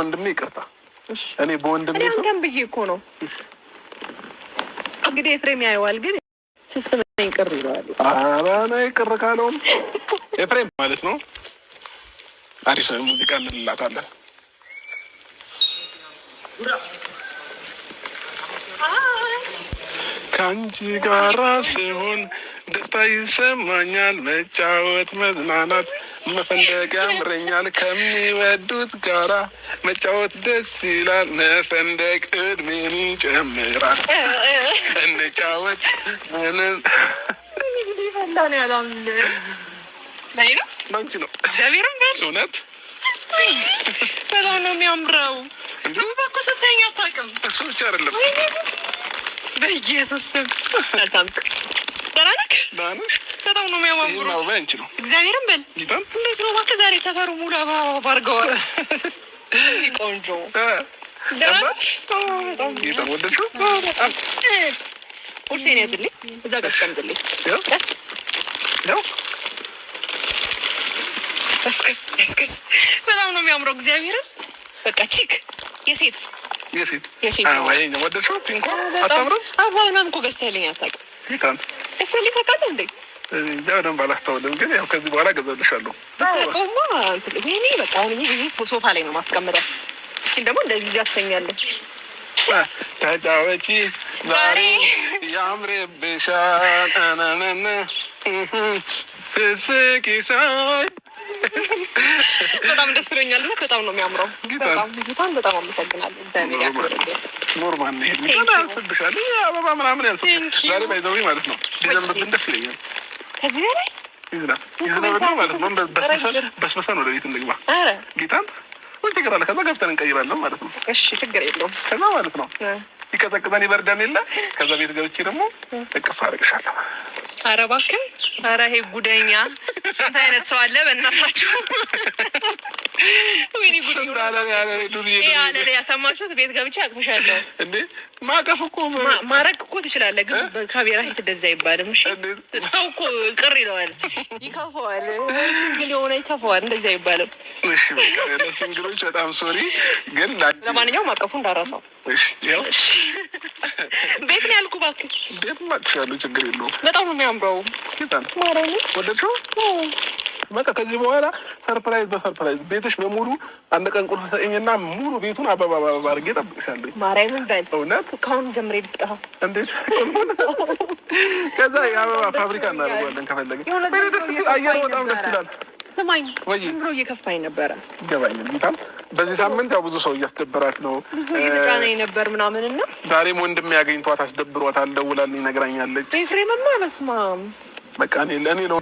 ወንድሜ ይቅርታ። እኔ በወንድሜ ሰው አንተም ብዬ እኮ ነው እንግዲህ ኤፍሬም ያየዋል፣ ግን ስስመኝ ቅር ይለዋል። ኧረ እኔ ቅር ካለውም ኤፍሬም ማለት ነው። አሪፍ ሙዚቃ እንላታለን። ከአንቺ ጋራ ሲሆን ደስታ ይሰማኛል፣ መጫወት መዝናናት መፈንደቅ ያምረኛል፣ ከሚወዱት ጋራ መጫወት ደስ ይላል፣ መፈንደቅ እድሜን ይጨምራል፣ እንጫወት ባንቺ ነው እግዚአብሔርም እውነት በጣም ነው የሚያምረው። እኮ ስተኛ አታውቅም። እሱ ብቻ አይደለም በኢየሱስ ስም አልሳምክ ደራነክ ዳንሽ በጣም ነው የሚያማምሩ። ነው ባንቺ ነው እግዚአብሔርን በል እንዴት ነው እባክህ ዛሬ ተፈሩ ሙሉ አበባ አድርገዋል። ቆንጆ ደራነክ ወደድሽው? ቁርሴን ያዝልኝ እዛ ጋር አስቀምጥልኝ። ያው እስከስ በጣም ነው የሚያምረው። እግዚአብሔርን በቃ ቺክ የሴት ወይ ወደድሽው? ፒንኮ አታምርም? አባናም እኮ ገዝተህልኝ አታውቅም። ገዝተህልኝ ታውቃለህ እንዴ? በደንብ አላስታውልም፣ ግን ያው ከዚህ በኋላ ገዛልሻለሁ። ቆማ ወይኔ በቃ አሁን ይሄ ሶፋ ላይ ነው ማስቀመጠው። እቺን ደግሞ እንደዚህ ያስተኛለች። ተጫወቺ ዛሬ ያምርብሻል አናናና ፍስኪሳይ በጣም ደስ ብሎኛል። በጣም ነው የሚያምረው። በጣም አመሰግናለሁ። እግዚአብሔር ያክብርልኝ። ኖርማል ነው ይሄ ያንስብሻል። አበባ ምናምን ያንስብሻል። ዛሬ ባይዘው ማለት ነው ዲዘምብን ደስ ይለኛል። ከዚህ በላይ ይዝናል ማለት ነው። በስበሰን ወደ ቤት እንግባ። ኧረ ጌታን ወይ ችግር አለ። ከዛ ገብተን እንቀይራለን ማለት ነው። እሺ ችግር የለውም። ከዛ ማለት ነው ይቀጠቅጠን ይበርዳን የለ ከዛ ቤት ገብቼ ደግሞ እቅፍ አደርግሻለሁ። ኧረ እባክህ ኧረ ይሄ ጉደኛ ስንት አይነት ሰው አለ በእናታችሁ። ወይኔ ጉድ ያለ ያሰማችሁት ቤት ገብቼ አቅፍሻለሁ እንዴ። ማቀፍ እኮ ማረግ እኮ ትችላለህ፣ ግን በካሜራ ፊት እንደዛ አይባልም። እሺ ሰው እኮ ቅር ይለዋል፣ ይከፋዋል። ሲንግል የሆነ ይከፋዋል፣ እንደዛ አይባልም። እሺ በቃ ለሲንግሎች በጣም ሶሪ፣ ግን ለማንኛውም አቀፉ እንዳረሳው። እሺ ያው ቤት ነው ያልኩህ። እባክህ ቤት ማጥሻለሁ፣ ችግር የለውም። በጣም ነው የሚያምረው። ማረኝ ወደድሽው? በቃ ከዚህ በኋላ ሰርፕራይዝ በሰርፕራይዝ ቤትሽ በሙሉ አንድ ቀን ቁልፍ ሰጠኝና ሙሉ ቤቱን አበባ አድርጌ እጠብቅሻለሁ። ማርያምን በል እውነት ከአሁን ጀምሬ ልስጥህ። እንዴት? ከዛ የአበባ ፋብሪካ እናደርገዋለን ከፈለግን። አየር በጣም ደስ ይላል። ስማኝ ዝም ብሎ እየከፋኝ ነበረ። ይገባኛል። ጌታም በዚህ ሳምንት ያው ብዙ ሰው እያስደበራት ነው። ብዙ እየተጫነኝ ነበር ምናምን እና ዛሬም ወንድሜ ያገኝቷት አስደብሯታል። ደውላልኝ ነግራኛለች። ኤፍሬምማ በስመ አብ በቃ እኔ ለእኔ ነው